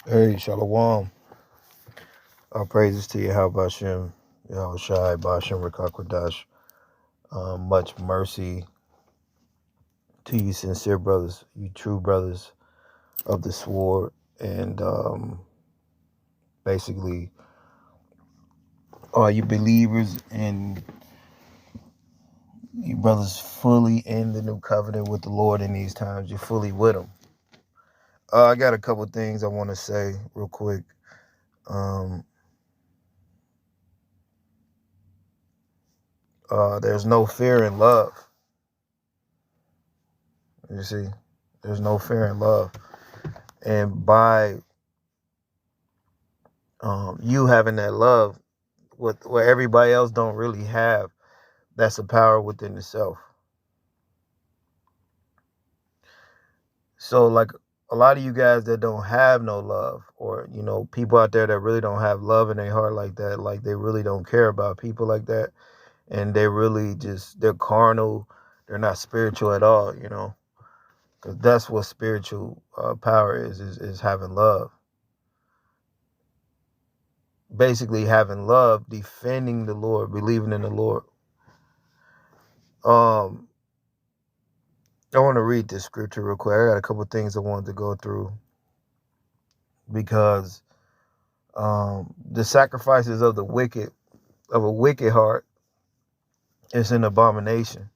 Hey, Shalom. All praises to you, how Bashem, Yahushai, Bashem, Rakakwadash. Much mercy to you, sincere brothers, you true brothers of the sword. And basically, all you believers and you brothers fully in the new covenant with the Lord in these times. You're fully with Him. I got a couple things I want to say real quick. There's no fear in love. You see, there's no fear in love. And by you having that love with where everybody else don't really have, that's a power within itself. So like a lot of you guys that don't have no love, or people out there that really don't have love in their heart like that, like they really don't care about people like that, and they really they're carnal, they're not spiritual at all, because that's what spiritual power is having love. Basically having love, defending the Lord, believing in the Lord. I want to read this scripture real quick. I got a couple things I wanted to go through because the sacrifices of a wicked heart is an abomination.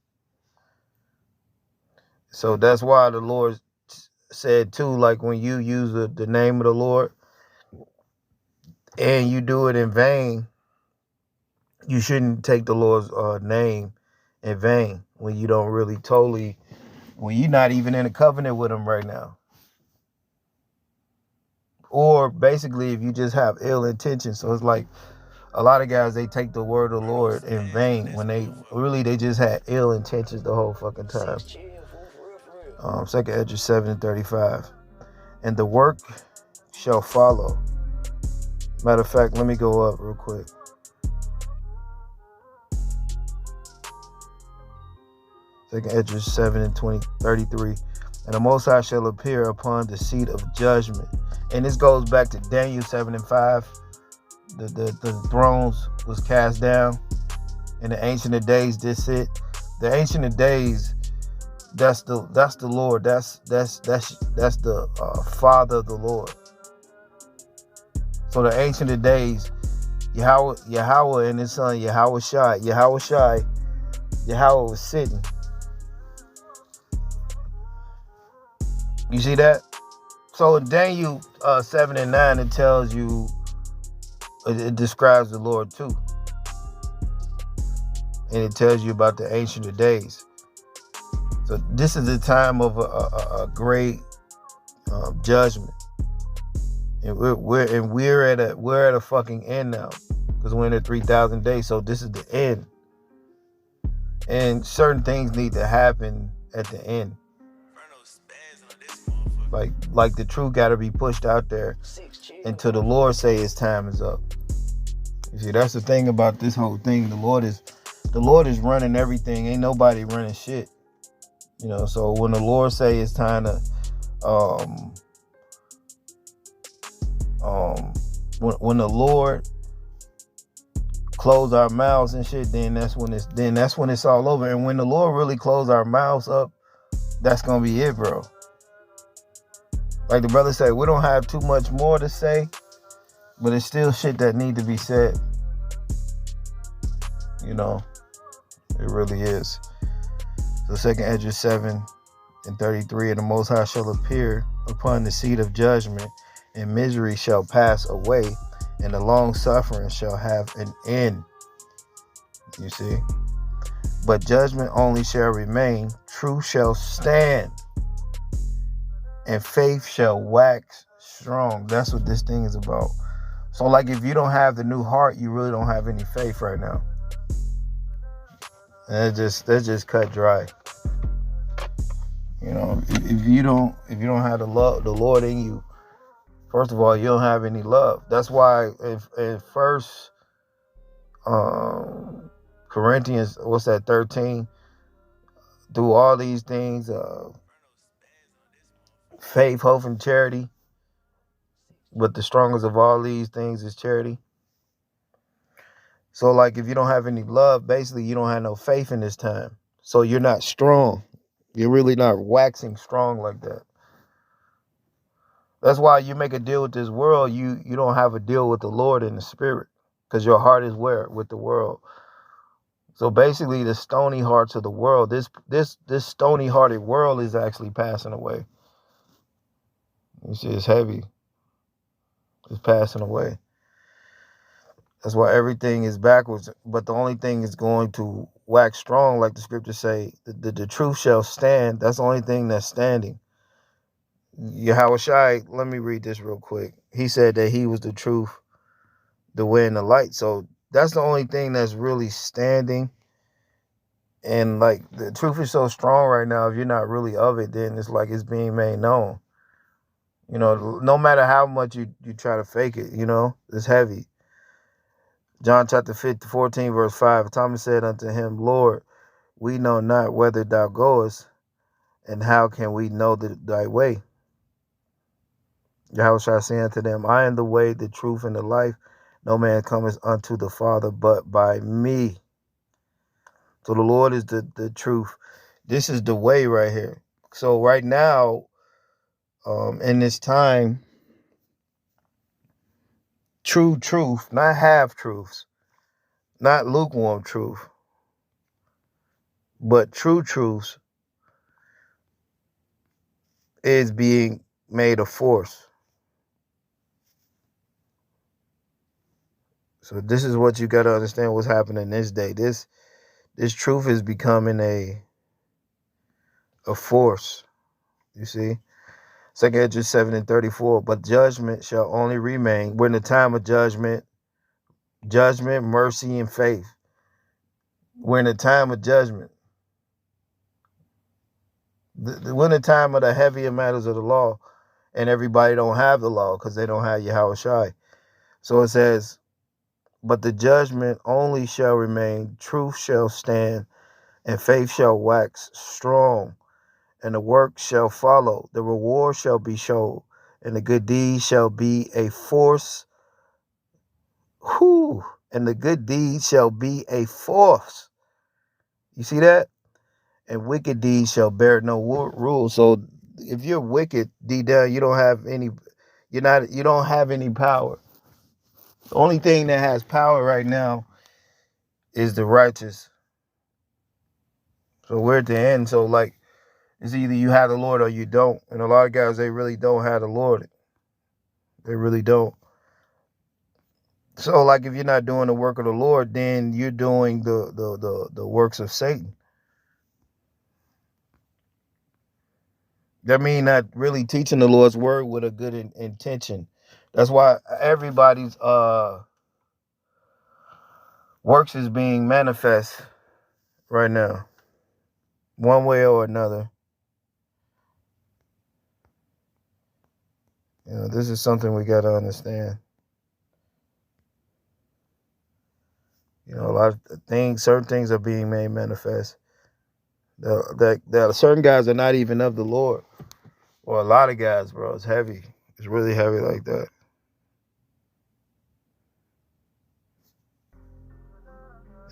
So that's why the Lord said too, like when you use the name of the Lord and you do it in vain, you shouldn't take the Lord's name in vain when you don't really when you're not even in a covenant with Him right now. Or basically if you just have ill intentions. So it's like a lot of guys, they take the word of the Lord in vain when they just had ill intentions the whole fucking time. 2nd Esdras 7:35. And the work shall follow. Matter of fact, let me go up real quick. 2nd Esdras 7:33. And the Most High shall appear upon the seat of judgment. And this goes back to Daniel 7:5. The thrones was cast down, and the Ancient of Days did sit. The Ancient of Days, that's the Lord. That's the Father of the Lord. So the Ancient of Days, Yahweh and His Son Yahweh was sitting. You see that? So in Daniel 7 and 9, it tells you, it describes the Lord too. And it tells you about the Ancient of Days. So this is the time of a great judgment, and we're at a fucking end now, because we're in the 3,000 days. So this is the end, and certain things need to happen at the end. Like the truth got to be pushed out there until the Lord say His time is up. You see, that's the thing about this whole thing. The Lord is running everything. Ain't nobody running shit. So when the Lord say it's time to when the Lord close our mouths and shit, then that's when it's all over. And when the Lord really close our mouths up, that's gonna be it, bro. Like the brother said, we don't have too much more to say, but it's still shit that need to be said. It really is. So 2nd Esdras 7:33, and the Most High shall appear upon the seat of judgment, and misery shall pass away, and the long suffering shall have an end. You see? But judgment only shall remain, truth shall stand, and faith shall wax strong. That's what this thing is about. So like if you don't have the new heart, you really don't have any faith right now. And that's just cut dry. If you don't have the Lord in you, first of all, you don't have any love. That's why in First Corinthians, 13, through all these things, faith, hope, and charity, but the strongest of all these things is charity. So like if you don't have any love, basically you don't have no faith in this time. So you're not strong. You're really not waxing strong like that. That's why you make a deal with this world. You don't have a deal with the Lord in the spirit, because your heart is where? With the world. So basically the stony hearts of the world, this stony hearted world is actually passing away. You see, it's heavy. It's passing away. That's why everything is backwards. But the only thing is going to wax strong, like the scriptures say, the truth shall stand. That's the only thing that's standing. Yahushua, let me read this real quick. He said that he was the truth, the way, and the light. So that's the only thing that's really standing. And like the truth is so strong right now, if you're not really of it, then it's like it's being made known. You know, no matter how much you try to fake it, you know, it's heavy. John chapter 14, verse 5, Thomas said unto him, Lord, we know not whither thou goest, and how can we know thy way? Yahushua said unto them, I am the way, the truth, and the life. No man cometh unto the Father but by me. So the Lord is the truth. This is the way right here. So right now, in this time, true truth, not half truths, not lukewarm truth, but true truths is being made a force. So this is what you got to understand what's happening this day. This truth is becoming a force. You see? 2 Edges 7:34. But judgment shall only remain. We're in the time of judgment, mercy, and faith. We're in the time of judgment. We're in the time of the heavier matters of the law, and everybody don't have the law because they don't have Yahushua. So it says, but the judgment only shall remain, truth shall stand, and faith shall wax strong, and the work shall follow. The reward shall be shown, and the good deed shall be a force. And the good deed shall be a force. You see that? And wicked deeds shall bear no rule. So if you're wicked, deep down, you don't have any power. The only thing that has power right now is the righteous. So we're at the end. So like, it's either you have the Lord or you don't. And a lot of guys, they really don't have the Lord. They really don't. So like, if you're not doing the work of the Lord, then you're doing the works of Satan. That means not really teaching the Lord's word with a good intention. That's why everybody's works is being manifest right now, one way or another. You know, this is something we got to understand. You know, a lot of things, certain things are being made manifest. That certain guys are not even of the Lord. Or a lot of guys, bro. It's heavy. It's really heavy like that.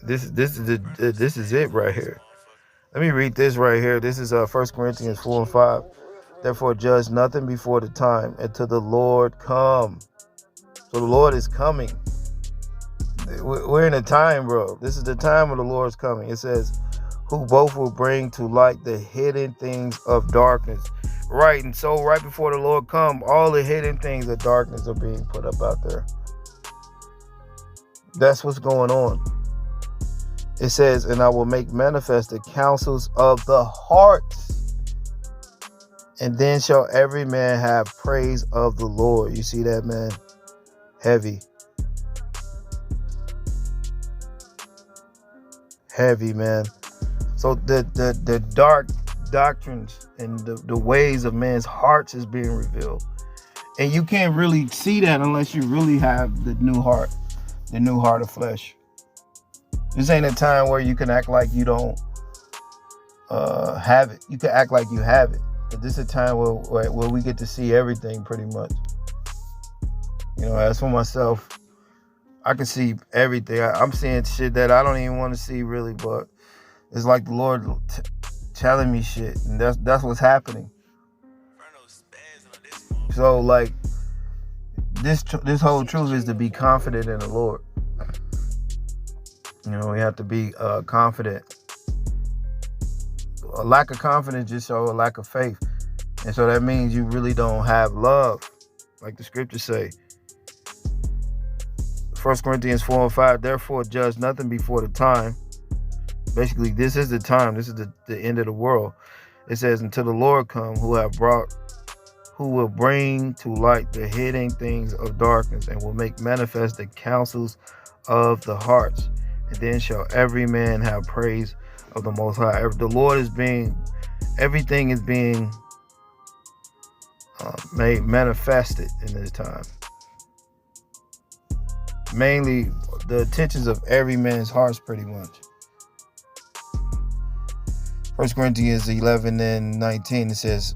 This is it right here. Let me read this right here. This is 1 Corinthians 4:5. Therefore judge nothing before the time until the Lord come. So the Lord is coming. We're in a time, bro. This is the time of the Lord's coming. It says, who both will bring to light the hidden things of darkness. Right, and so right before the Lord come, all the hidden things of darkness are being put up out there. That's what's going on. It says, and I will make manifest the counsels of the hearts, and then shall every man have praise of the Lord. You see that, man? Heavy. Heavy, man. So the dark doctrines and the ways of man's hearts is being revealed. And you can't really see that unless you really have the new heart of flesh. This ain't a time where you can act like you don't have it. You can act like you have it. But this is a time where we get to see everything pretty much. As for myself, I can see everything. I'm seeing shit that I don't even want to see, really, but it's like the Lord telling me shit, and that's what's happening. So, like, this whole truth is to be confident in the Lord. We have to be confident. A lack of confidence just shows a lack of faith, and so that means you really don't have love, like the scriptures say. 1 Corinthians 4:5. Therefore, judge nothing before the time. Basically, this is the time. This is the end of the world. It says, until the Lord come, who will bring to light the hidden things of darkness, and will make manifest the counsels of the hearts. And then shall every man have praise of the Most High. The Lord is everything is being made manifested in this time. Mainly the intentions of every man's hearts, pretty much. 1 Corinthians 11:19, it says,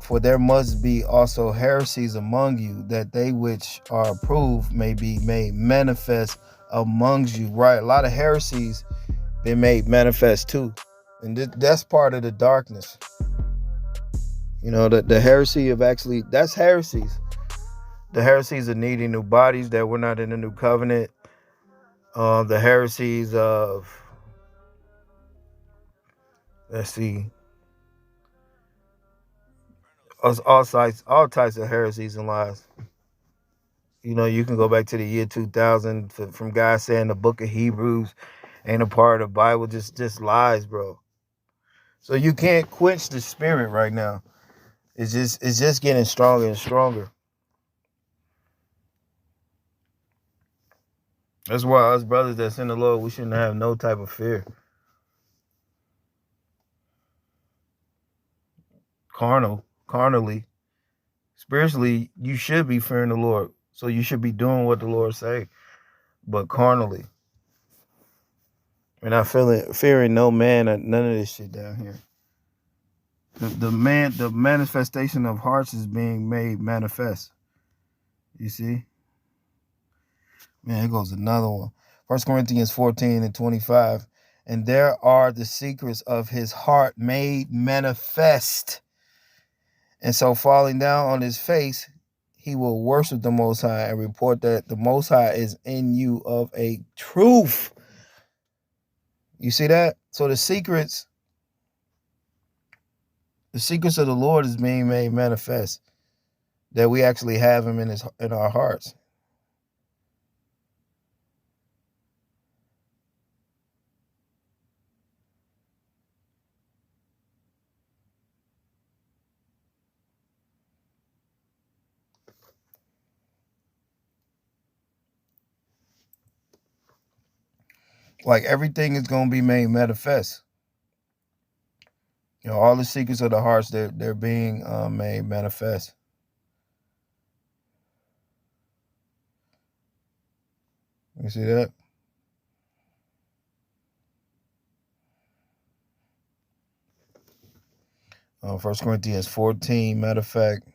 for there must be also heresies among you, that they which are approved may be made manifest amongst you. Right? A lot of heresies been made manifest too. And that's part of the darkness. The heresy of that's heresies. The heresies of needing new bodies, that we're not in the new covenant. The heresies of, let's see, all types of heresies and lies. You can go back to the year 2000 from guys saying the book of Hebrews ain't a part of the Bible, just lies, bro. So you can't quench the spirit right now. It's just getting stronger and stronger. That's why us brothers that's in the Lord, we shouldn't have no type of fear. Carnally, spiritually, you should be fearing the Lord. So you should be doing what the Lord say. But carnally, we're not fearing no man or none of this shit down here. The manifestation of hearts is being made manifest. You see? Man, here goes another one. 1 Corinthians 14:25. And there are the secrets of his heart made manifest. And so falling down on his face, he will worship the Most High and report that the Most High is in you of a truth. You see that? So the secrets of the Lord is being made manifest, that we actually have him in our hearts. Like everything is going to be made manifest. All the secrets of the hearts, they're being made manifest. You see that? 1 Corinthians 14, matter of fact,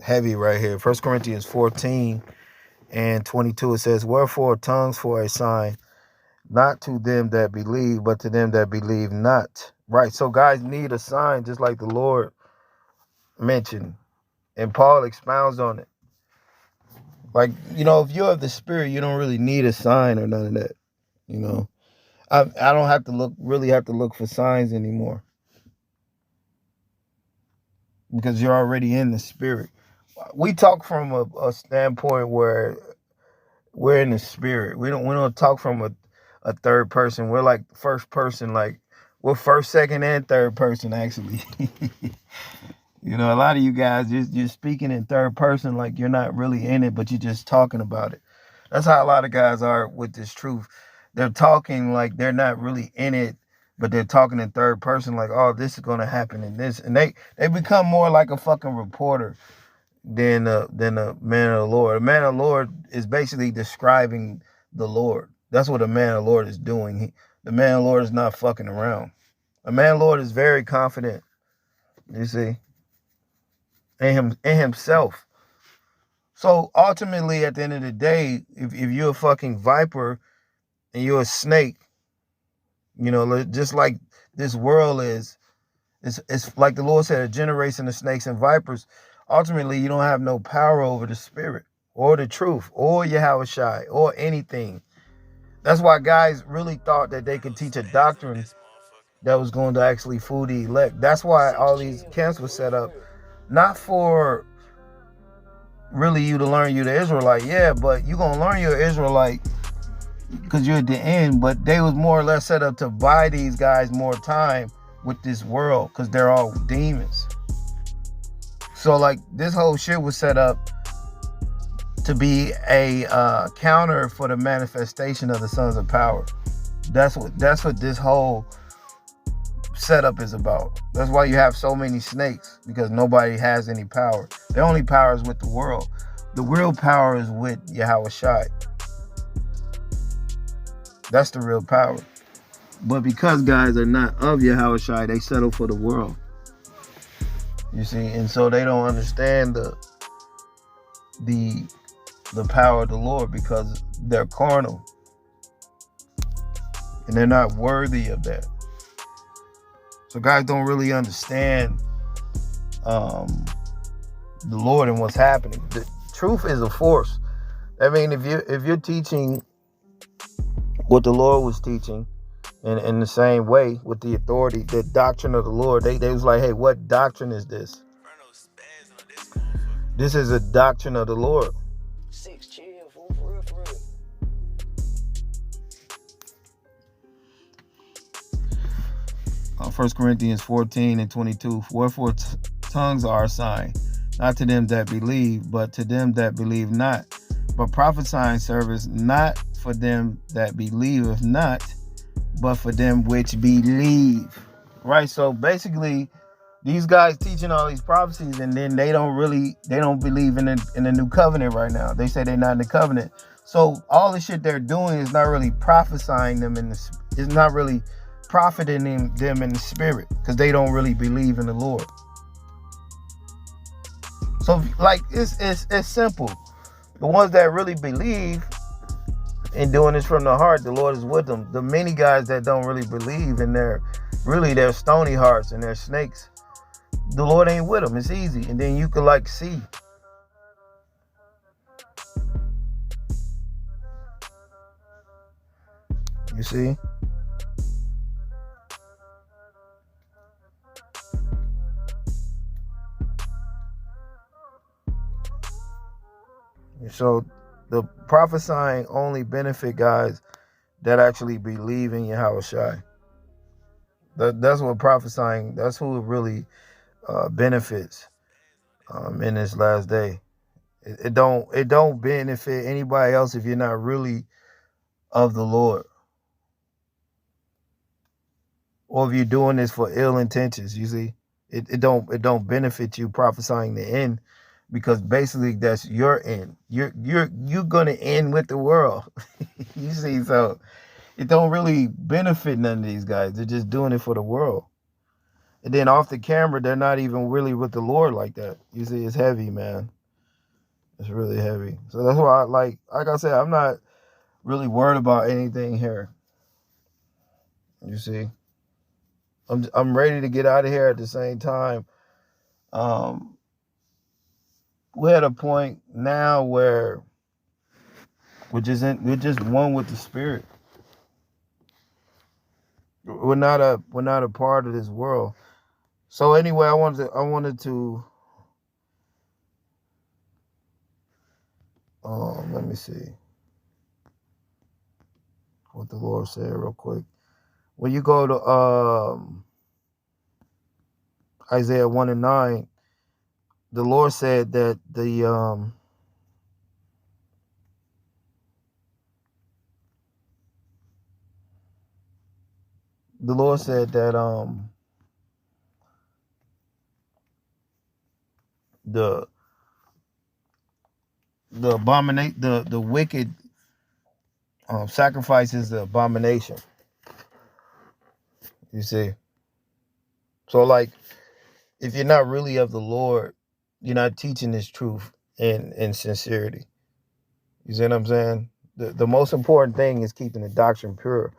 heavy right here. 1 Corinthians 14:22, it says, wherefore tongues for a sign, not to them that believe, but to them that believe not. Right. So guys need a sign, just like the Lord mentioned. And Paul expounds on it. Like, if you have the Spirit, you don't really need a sign or none of that. I don't have to look for signs anymore, because you're already in the Spirit. We talk from a standpoint where we're in the Spirit. We don't talk from a third person. We're like first person, like we're first, second, and third person, actually. A lot of you guys, you're speaking in third person like you're not really in it, but you're just talking about it. That's how a lot of guys are with this truth. They're talking like they're not really in it, but they're talking in third person like, oh, this is going to happen in this. And they become more like a fucking reporter than a man of the Lord. A man of the Lord is basically describing the Lord. That's what a man of the Lord is doing. The man of the Lord is not fucking around. A man of the Lord is very confident. You see? in himself. So ultimately, at the end of the day, if you're a fucking viper and you're a snake, just like this world is, it's like the Lord said, a generation of snakes and vipers. Ultimately, you don't have no power over the spirit or the truth or Yahweh Shai or anything. That's why guys really thought that they could teach a doctrine that was going to actually fool the elect. That's why all these camps were set up, not for really you to learn you the Israelite. Yeah, but you gonna learn you're Israelite because you're at the end. But they was more or less set up to buy these guys more time with this world because they're all demons. So like this whole shit was set up to be a counter for the manifestation of the sons of power. That's what this whole setup is about. That's why you have so many snakes, because nobody has any power. The only power is with the world. The real power is with Yahweh Shai. That's the real power. But because guys are not of Yahweh Shai, they settle for the world. You see, and so they don't understand the power of the Lord because they're carnal. And they're not worthy of that. So guys don't really understand the Lord and what's happening. The truth is a force. I mean, if you're teaching what the Lord was teaching in the same way with the authority, the doctrine of the Lord, they was like, hey, what doctrine is this? This is a doctrine of the Lord. 6 chill, for real. 1 Corinthians 14:22. Wherefore tongues are a sign, not to them that believe, but to them that believe not. But prophesying serveth not for them that believeth not, but for them which believe. Right? So basically, these guys teaching all these prophecies, and then they don't believe in the new covenant right now. They say they're not in the covenant. So all the shit they're doing is not really prophesying them it's not really profiting them in the spirit, because they don't really believe in the Lord. So like it's simple. The ones that really believe and doing this from the heart, the Lord is with them. The many guys that don't really believe, and they're stony hearts and they're snakes, the Lord ain't with them. It's easy. And then you can like see. You see? So the prophesying only benefit guys that actually believe in Yahweh Shai. That's what prophesying, that's who it really benefits in this last day. It don't benefit anybody else if you're not really of the Lord, or if you're doing this for ill intentions. You see, it don't benefit you prophesying the end, because basically that's your end. You're gonna end with the world. You see, so it don't really benefit none of these guys. They're just doing it for the world. And then off the camera, they're not even really with the Lord like that. You see, it's heavy, man. It's really heavy. So that's why, like I said, I'm not really worried about anything here. You see, I'm ready to get out of here. At the same time, we're at a point now where we're just one with the Spirit. We're not a part of this world. So anyway, I wanted to let me see what the Lord said real quick. When you go to Isaiah 1:9, the Lord said that the Lord said that the wicked sacrifices the abomination. You see, so like if you're not really of the Lord, you're not teaching this truth in sincerity. You see what I'm saying? The most important thing is keeping the doctrine pure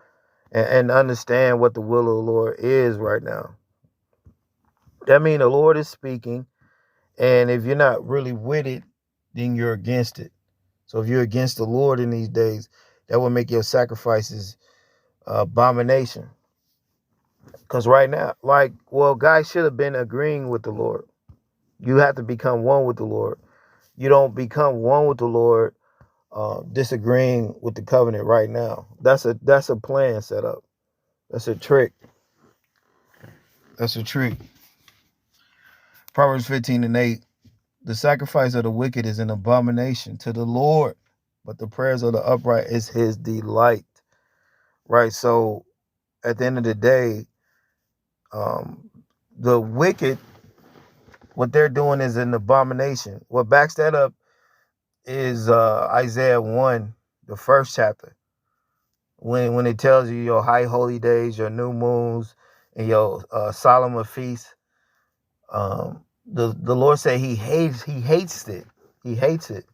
and understand what the will of the Lord is right now. That means the Lord is speaking, and if you're not really with it, then you're against it. So if you're against the Lord in these days, that will make your sacrifices abomination. Because right now, guys should have been agreeing with the Lord. You have to become one with the Lord. You don't become one with the Lord disagreeing with the covenant right now. That's a plan set up. That's a trick. That's a trick. Proverbs 15:8. The sacrifice of the wicked is an abomination to the Lord, but the prayers of the upright is his delight. Right? So at the end of the day, the wicked, what they're doing is an abomination. What backs that up is Isaiah 1, the first chapter. When it tells you your high holy days, your new moons, and your solemn feasts, the Lord said he hates it. He hates it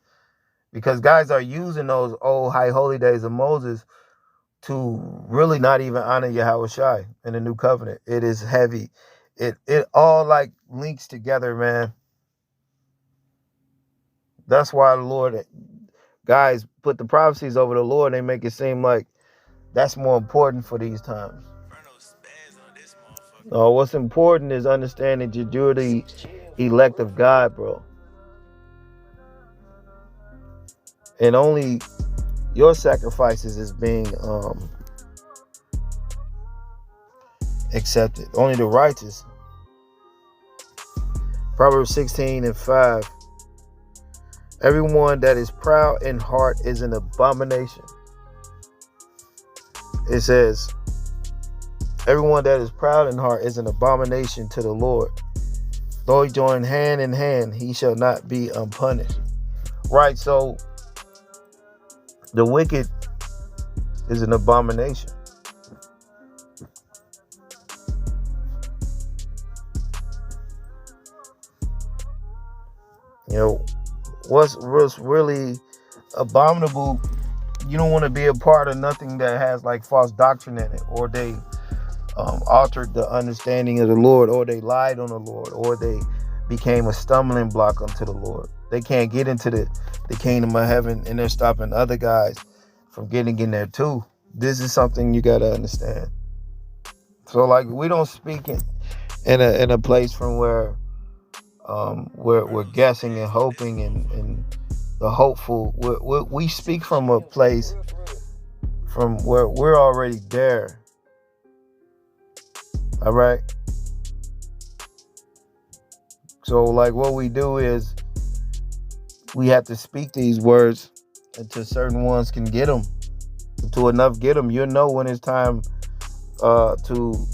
because guys are using those old high holy days of Moses to really not even honor Yahweh Shai in the new covenant. It is heavy. It all like links together, man. That's why the Lord, guys, put the prophecies over the Lord. They make it seem like that's more important for these times. No, what's important is understanding that you're the elect of God, bro. And only your sacrifices is being accepted. Only the righteous. Proverbs 16:5. Everyone that is proud in heart is an abomination. It says, everyone that is proud in heart is an abomination to the Lord. Though he join hand in hand, he shall not be unpunished. Right, so the wicked is an abomination. You know, what's really abominable, you don't want to be a part of nothing that has like false doctrine in it, or they altered the understanding of the Lord, or they lied on the Lord, or they became a stumbling block unto the Lord. They can't get into the kingdom of heaven, and they're stopping other guys from getting in there too. This is something you got to understand. So like, we don't speak in a place from where we're guessing and hoping and the hopeful. We speak from a place from where we're already there. All right. So like, what we do is we have to speak these words until certain ones can get them. Until enough get them, you'll know when it's time to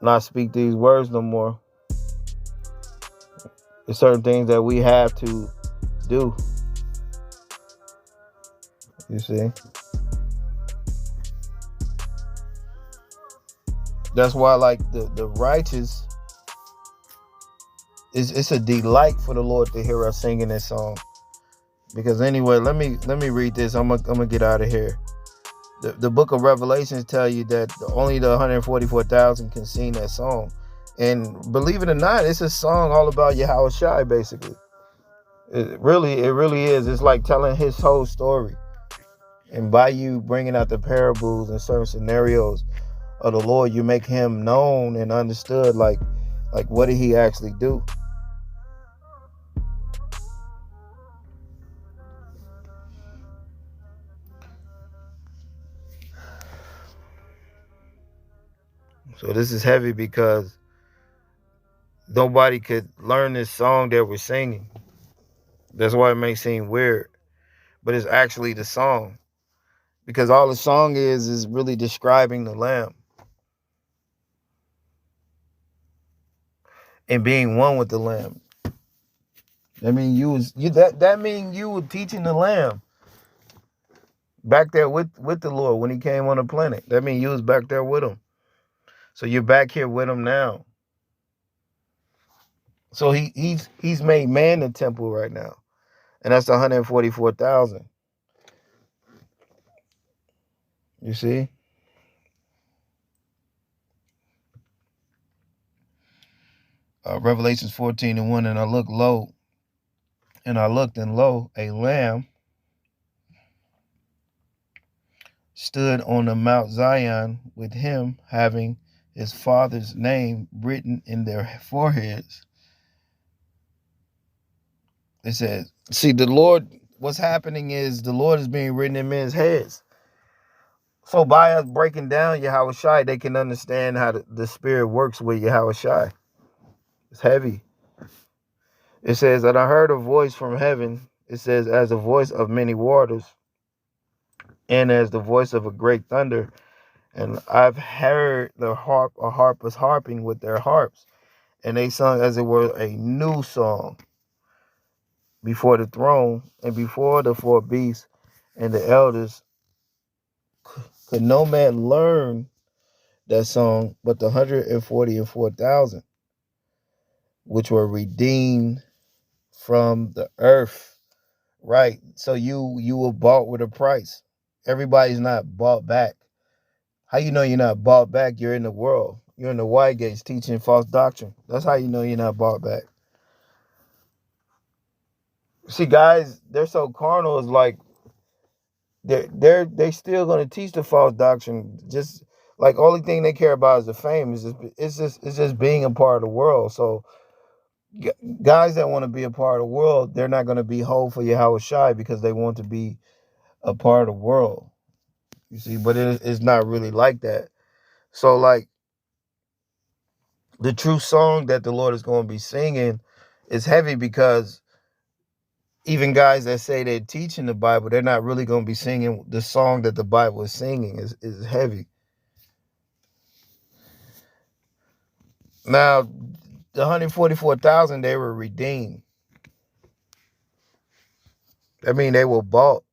not speak these words no more. There's certain things that we have to do. You see? That's why, like, the righteous, it's a delight for the Lord to hear us singing this song. Because anyway, let me read this. I'm gonna get out of here. The book of Revelations tell you that only the 144,000 can sing that song. And believe it or not, it's a song all about Yahweh Shai, basically. It really is. It's like telling his whole story. And by you bringing out the parables and certain scenarios of the Lord, you make him known and understood, like what did he actually do? So this is heavy because nobody could learn this song that we're singing. That's why it may seem weird, but it's actually the song. Because all the song is really describing the Lamb and being one with the Lamb. I mean, that mean you were teaching the Lamb back there with the Lord when he came on the planet. That means you was back there with him. So you're back here with him now. So he's made man the temple right now. And that's 144,000. You see? Revelations 14:1, and I looked low, and I looked, and lo, a lamb stood on the Mount Zion with him having his father's name written in their foreheads. It says, see, the Lord, what's happening is the Lord is being written in men's heads. So by us breaking down Yahweh Shai, they can understand how the Spirit works with Yahweh Shai. It's heavy. It says, and I heard a voice from heaven. It says, as the voice of many waters, and as the voice of a great thunder. And I've heard a harpers harping with their harps, and they sung as it were a new song before the throne and before the four beasts and the elders. Could no man learn that song but the 144,000, which were redeemed from the earth. Right. So you were bought with a price. Everybody's not bought back. How you know you're not bought back? You're in the world. You're in the wide gates teaching false doctrine. That's how you know you're not bought back. See, guys, they're so carnal. It's like they still gonna teach the false doctrine. Just like only thing they care about is the fame. It's just being a part of the world. So guys that want to be a part of the world, they're not gonna be whole for Yahweh Shai because they want to be a part of the world. You see, but it's not really like that. So like the true song that the Lord is going to be singing is heavy because even guys that say they're teaching the Bible, they're not really going to be singing the song that the Bible is singing. Is heavy. Now, the 144,000, they were redeemed. I mean, they were bought.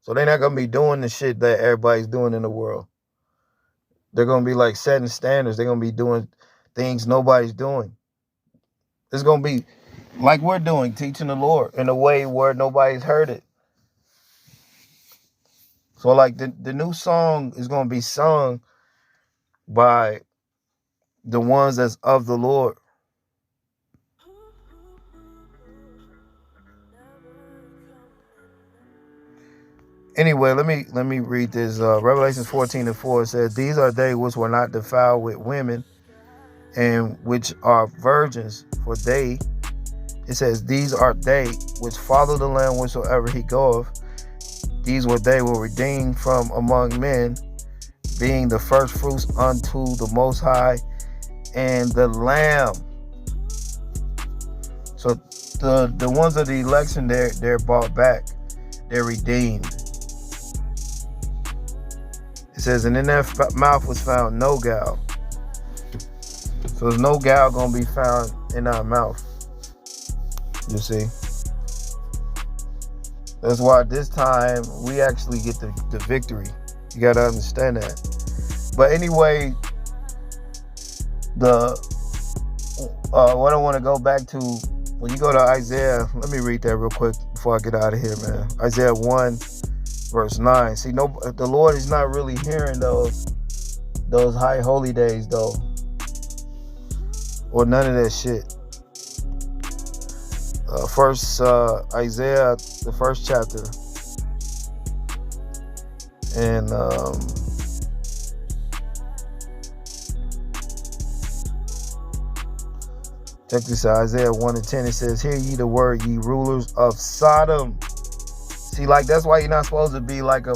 So they're not going to be doing the shit that everybody's doing in the world. They're going to be like setting standards. They're going to be doing things nobody's doing. It's going to be like we're doing, teaching the Lord in a way where nobody's heard it. So like the new song is going to be sung by the ones that's of the Lord. Anyway, let me read this. Revelations 14:4 says, these are they which were not defiled with women, and which are virgins, for they, it says, these are they which follow the Lamb wheresoever he goeth. These were they were redeemed from among men, being the first fruits unto the Most High and the Lamb. So the ones of the election, they're bought back, they're redeemed. It says, and in their mouth was found no guile. So there's no guile going to be found in our mouth. You see? That's why this time we actually get the victory. You got to understand that. But anyway, what I want to go back to, when you go to Isaiah, let me read that real quick before I get out of here, man. Isaiah 1, verse 9. See, the Lord is not really hearing those high holy days, though. Or none of that shit. First Isaiah, the first chapter, and check this out. Isaiah 1:10. It says, "Hear ye the word, ye rulers of Sodom." See, like that's why you're not supposed to be like a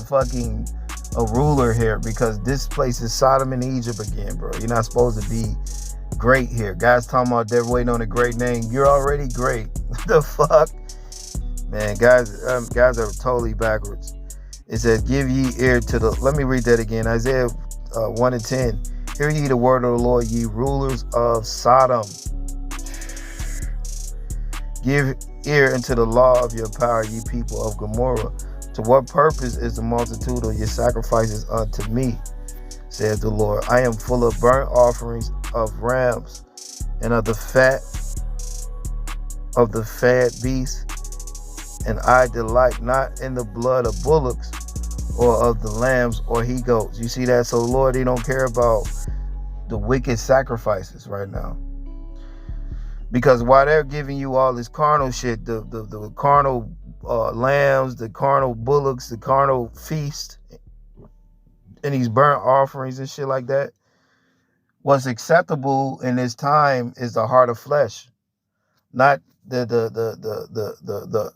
ruler here, because this place is Sodom and Egypt again, bro. You're not supposed to be great here. Guys talking about they're waiting on a great name. You're already great. The fuck, man, guys are totally backwards. It says, "Give ye ear to the." Let me read that again. Isaiah 1:10. "Hear ye the word of the Lord, ye rulers of Sodom. Give ear unto the law of your power, ye people of Gomorrah. To what purpose is the multitude of your sacrifices unto me, saith the Lord? I am full of burnt offerings of rams and of the fat of the fat beasts, and I delight not in the blood of bullocks or of the lambs or he goats. You see that? So Lord, he don't care about the wicked sacrifices right now. Because while they're giving you all this carnal shit, the carnal lambs, the carnal bullocks, the carnal feast, and these burnt offerings and shit like that, what's acceptable in this time is the heart of flesh, not the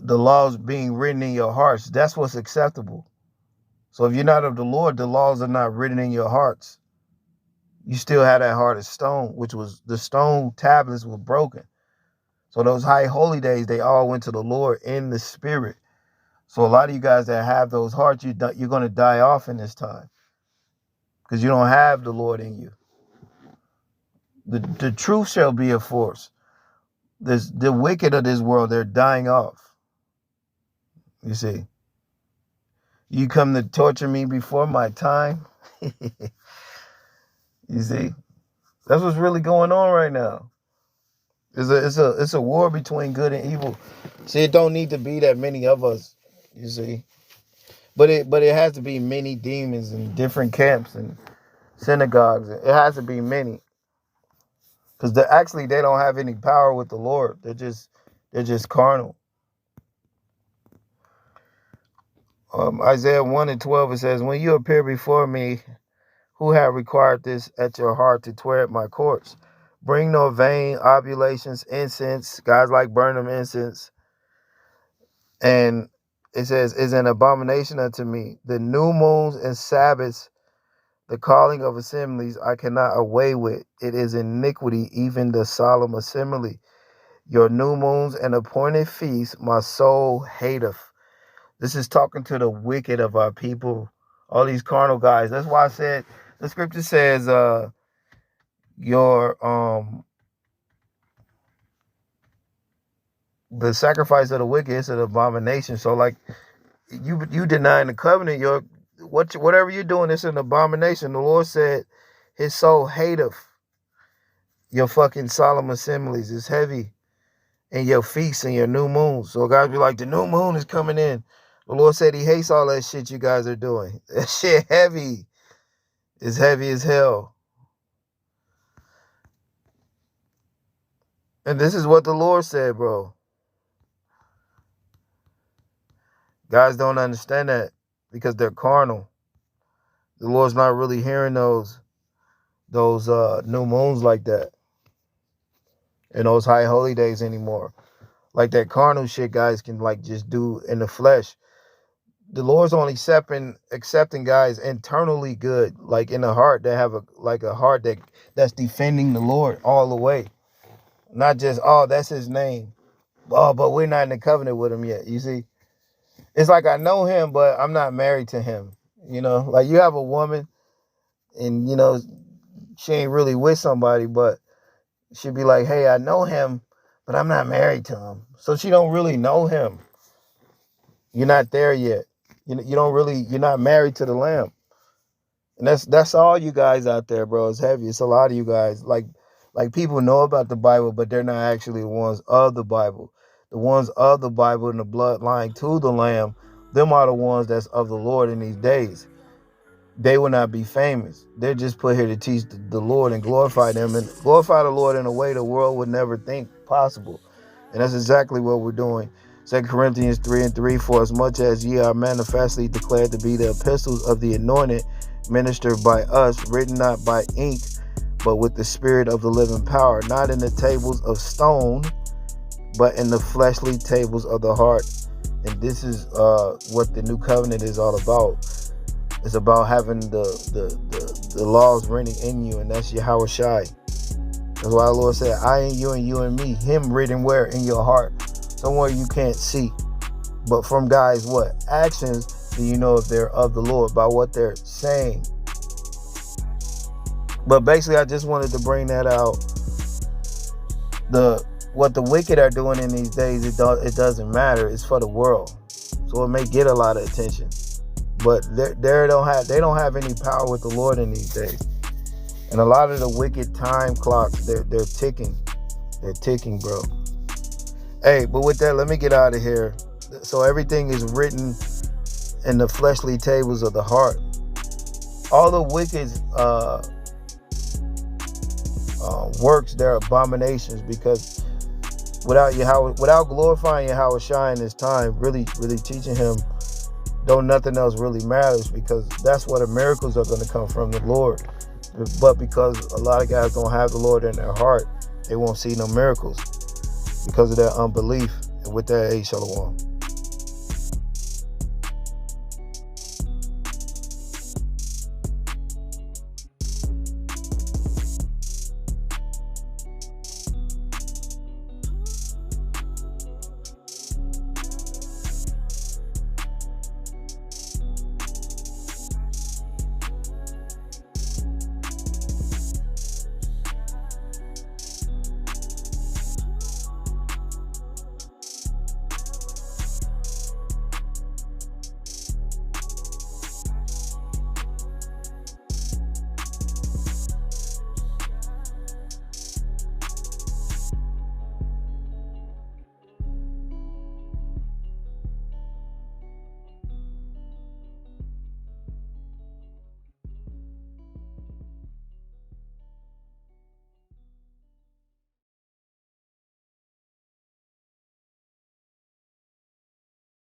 laws being written in your hearts. That's what's acceptable. So if you're not of the Lord, the laws are not written in your hearts. You still have that heart of stone, which was the stone tablets were broken. So those high holy days, they all went to the Lord in the spirit. So a lot of you guys that have those hearts, you're going to die off in this time because you don't have the Lord in you. The truth shall be a force. The wicked of this world, they're dying off. You see, you come to torture me before my time. You see, that's what's really going on right now. It's a war between good and evil. See, it don't need to be that many of us. You see, but it has to be many demons in different camps and synagogues. It has to be many, because they don't have any power with the Lord. They're just carnal. Isaiah 1:12, it says, "When you appear before me, who have required this at your heart to tread my courts? Bring no vain oblations, incense." Guys like burn them incense. And it says, "is an abomination unto me. The new moons and Sabbaths, the calling of assemblies, I cannot away with. It is iniquity, even the solemn assembly. Your new moons and appointed feasts, my soul hateth." This is talking to the wicked of our people, all these carnal guys. That's why I said, the scripture says, the sacrifice of the wicked is an abomination. So like you denying the covenant, whatever you're doing, it's an abomination. The Lord said his soul hateth your fucking solemn assemblies. It's heavy. And your feasts and your new moons. So guys be like, the new moon is coming in. The Lord said he hates all that shit you guys are doing. That shit heavy. It's heavy as hell. And this is what the Lord said, bro. Guys don't understand that because they're carnal. The Lord's not really hearing those new moons like that and those high holy days anymore. Like that carnal shit guys can like just do in the flesh. The Lord's only accepting guys internally good, like in the heart, that have a heart that's defending the Lord all the way. Not just, that's his name. But we're not in the covenant with him yet. You see? It's like I know him, but I'm not married to him. You know, like you have a woman and, you know, she ain't really with somebody, but she'd be like, hey, I know him, but I'm not married to him. So she don't really know him. You're not there yet. You're not married to the Lamb. And that's all you guys out there, bro. It's heavy. It's a lot of you guys. Like people know about the Bible, but they're not actually the ones of the Bible. The ones of the Bible and the bloodline to the Lamb, them are the ones that's of the Lord in these days. They will not be famous. They're just put here to teach the Lord and glorify them and glorify the Lord in a way the world would never think possible. And that's exactly what we're doing. 2 Corinthians 3:3, "For as much as ye are manifestly declared to be the epistles of the anointed, ministered by us, written not by ink, but with the Spirit of the living power, not in the tables of stone, but in the fleshly tables of the heart." And this is what the new covenant is all about. It's about having the laws written in you, and that's Yahweh Shai. That's why the Lord said, I and you and me, him written where? In your heart. Somewhere you can't see. But from guys, what? Actions, do you know if they're of the Lord by what they're saying? But basically, I just wanted to bring that out. What the wicked are doing in these days, it doesn't matter. It's for the world. So it may get a lot of attention. But they don't have any power with the Lord in these days. And a lot of the wicked time clocks, they're ticking. They're ticking, bro. Hey, but with that, let me get out of here. So everything is written in the fleshly tables of the heart. All the wicked works, they're abominations, because without glorifying Yahweh Shai in this time, really teaching him, though nothing else really matters, because that's where the miracles are going to come from, the Lord. But because a lot of guys don't have the Lord in their heart, they won't see no miracles because of their unbelief. And with that, hey, shalom.